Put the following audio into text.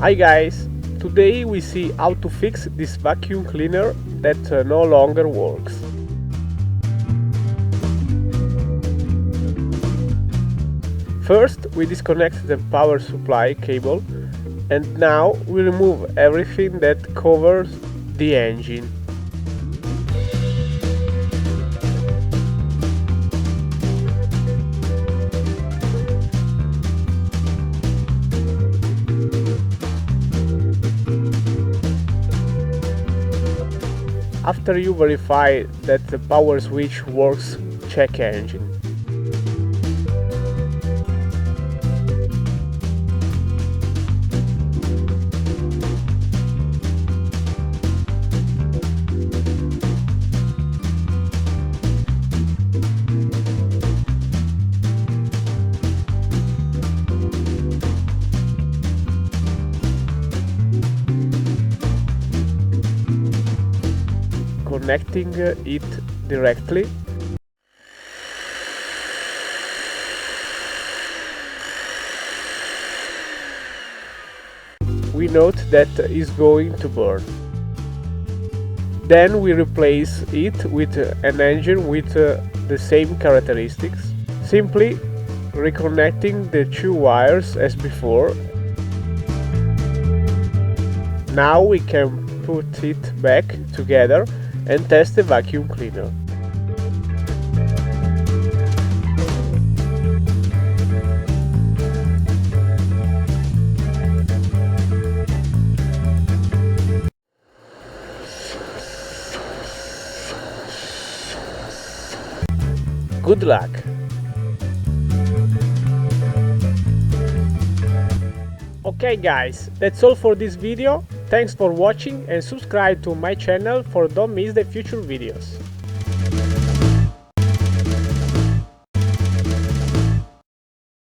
Hi guys, today we see how to fix this vacuum cleaner that no longer works. First we disconnect the power supply cable and now we remove everything that covers the engine. After you verify that the power switch works, check engine. Connecting it directly. We note that it's going to burn. Then we replace it with an engine with the same characteristics, simply reconnecting the two wires as before. Now we can put it back together and test the vacuum cleaner. Good luck! Okay guys, that's all for this video. Thanks for watching and subscribe to my channel for don't miss the future videos.